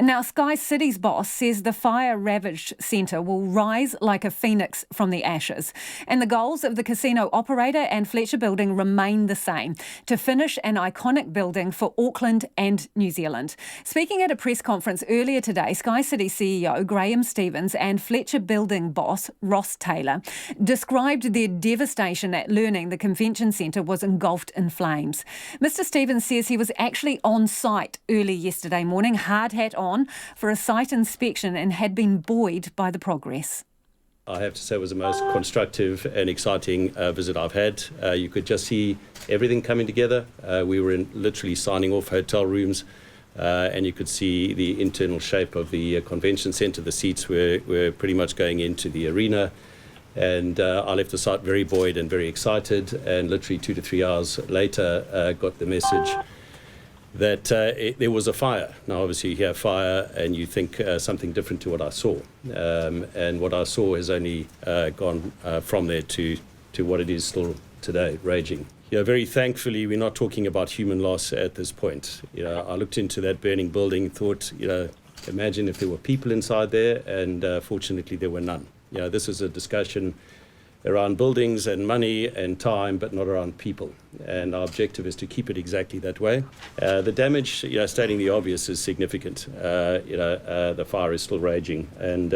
And now SkyCity's boss says the fire-ravaged centre will rise like a phoenix from the ashes. And the goals of the casino operator and Fletcher Building remain the same, to finish an iconic building for Auckland and New Zealand. Speaking at a press conference earlier today, SkyCity CEO Graeme and Fletcher Building boss Ross Taylor described their devastation at learning the convention centre was engulfed in flames. Mr Stevens says he was actually on site early yesterday morning, hard hat on, for a site inspection and had been buoyed by the progress. I have to say it was the most constructive and exciting visit I've had. You could just see everything coming together. We were literally signing off hotel rooms, and you could see the internal shape of the convention centre. The seats were pretty much going into the arena. And I left the site very buoyed and very excited, and literally 2 to 3 hours later got the message that there was a fire. Now, obviously, you hear fire and you think something different to what I saw. And what I saw has only gone from there to what it is still today, raging. Very thankfully, we're not talking about human loss at this point. I looked into that burning building, thought, imagine if there were people inside there, and fortunately there were none. This is a discussion around buildings and money and time, but not around people. And our objective is to keep it exactly that way. The damage, stating the obvious, is significant. The fire is still raging. And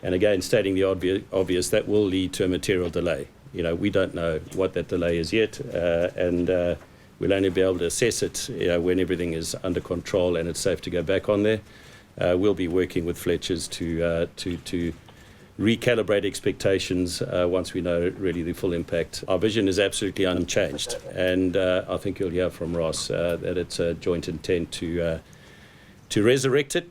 again, stating the obvious, that will lead to a material delay. We don't know what that delay is yet, and we'll only be able to assess it when everything is under control and it's safe to go back on there. We'll be working with Fletchers to recalibrate expectations once we know really the full impact. Our vision is absolutely unchanged, and I think you'll hear from Ross that it's a joint intent to resurrect it,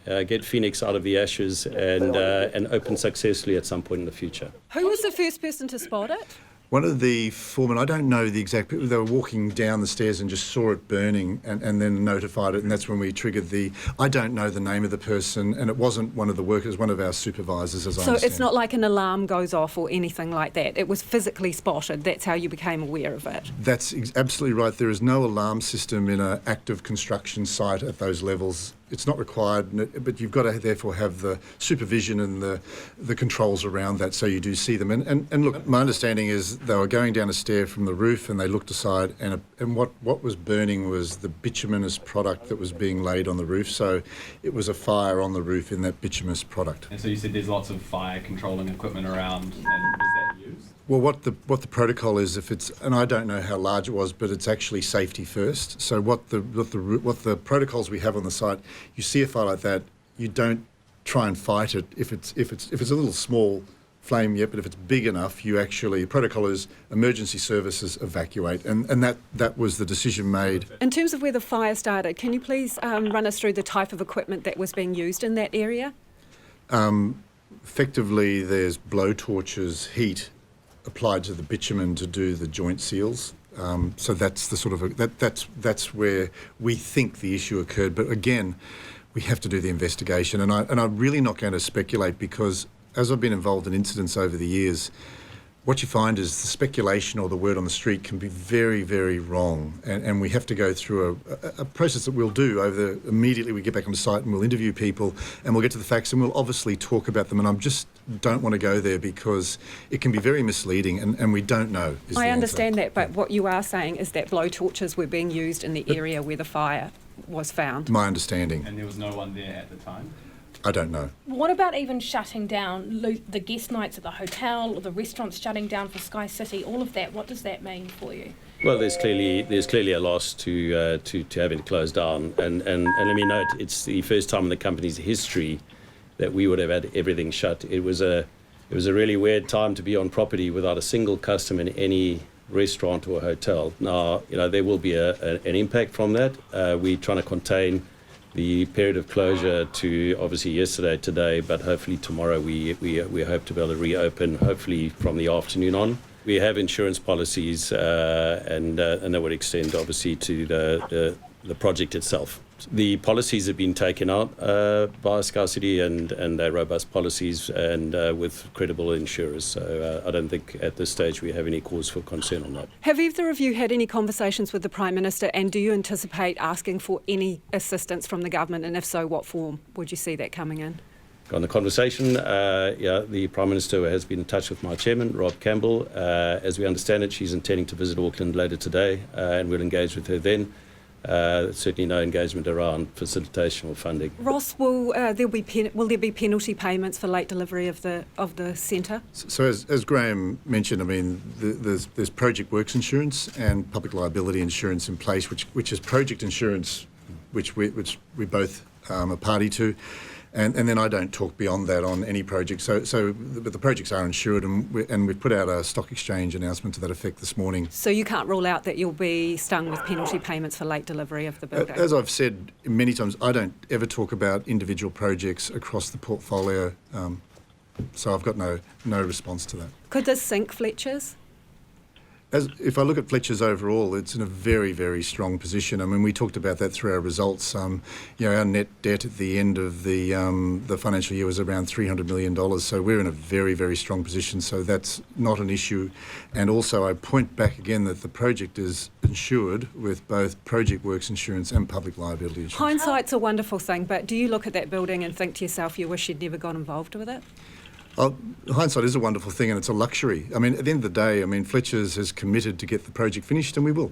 get Phoenix out of the ashes, and open successfully at some point in the future. Who was the first person to spot it? One of the foremen, I don't know the exact, they were walking down the stairs and just saw it burning and then notified it, and that's when we triggered I don't know the name of the person, and it wasn't one of the workers, one of our supervisors, as I understand. So it's not like an alarm goes off or anything like that? It was physically spotted, that's how you became aware of it? That's absolutely right. There is no alarm system in an active construction site at those levels. It's not required, but you've got to therefore have the supervision and the controls around that, so you do see them. And look, my understanding is they were going down a stair from the roof and they looked aside, and what was burning was the bituminous product that was being laid on the roof. So it was a fire on the roof in that bituminous product. And so you said there's lots of fire controlling equipment around, and was that used? Well, what the protocol is, if it's, and I don't know how large it was, but it's actually safety first. So what the protocols we have on the site, you see a fire like that, you don't try and fight it. If it's a little small flame, yet, but if it's big enough, you actually, protocol is emergency services evacuate, and that was the decision made. In terms of where the fire started, can you please run us through the type of equipment that was being used in that area? Effectively, there's blow torches, heat applied to the bitumen to do the joint seals. So that's the sort of that's where we think the issue occurred. But again, we have to do the investigation, and I'm really not going to speculate, because as I've been involved in incidents over the years, what you find is the speculation or the word on the street can be very, very wrong, and we have to go through a process that we'll do immediately we get back on the site, and we'll interview people and we'll get to the facts, and we'll obviously talk about them, and I just don't want to go there because it can be very misleading, and we don't know. I understand that, but what you are saying is that blow torches were being used in the area where the fire was found. My understanding. And there was no one there at the time? I don't know. What about even shutting down the guest nights at the hotel or the restaurants shutting down for SkyCity, all of that? What does that mean for you? Well, there's clearly a loss to having to close down, and let me note, it's the first time in the company's history that we would have had everything shut. It was a really weird time to be on property without a single customer in any restaurant or hotel. Now, there will be an impact from that. We're trying to contain the period of closure to obviously yesterday, today, but hopefully tomorrow we hope to be able to reopen, hopefully from the afternoon on. We have insurance policies, and that would extend obviously to the project itself. The policies have been taken out by SkyCity, and they're robust policies and with credible insurers. So I don't think at this stage we have any cause for concern on that. Have either of you had any conversations with the Prime Minister, and do you anticipate asking for any assistance from the government, and if so, what form would you see that coming in? On the conversation, the Prime Minister has been in touch with my chairman, Rob Campbell. As we understand it, she's intending to visit Auckland later today, and we'll engage with her then. Certainly no engagement around facilitation or funding. Ross, will there be penalty payments for late delivery of the centre? So as Graeme mentioned, I mean, there's project works insurance and public liability insurance in place, which is project insurance, which we both are party to. And then I don't talk beyond that on any project. But the projects are insured, and we've put out a stock exchange announcement to that effect this morning. So you can't rule out that you'll be stung with penalty payments for late delivery of the building? As I've said many times, I don't ever talk about individual projects across the portfolio, so I've got no response to that. Could this sink Fletcher's? If I look at Fletcher's overall, it's in a very, very strong position. I mean, we talked about that through our results. Our net debt at the end of the financial year was around $300 million. So we're in a very, very strong position. So that's not an issue. And also, I point back again that the project is insured with both project works insurance and public liability insurance. Hindsight's a wonderful thing, but do you look at that building and think to yourself, you wish you'd never got involved with it? Hindsight is a wonderful thing, and it's a luxury. I mean, at the end of the day, Fletcher's has committed to get the project finished, and we will.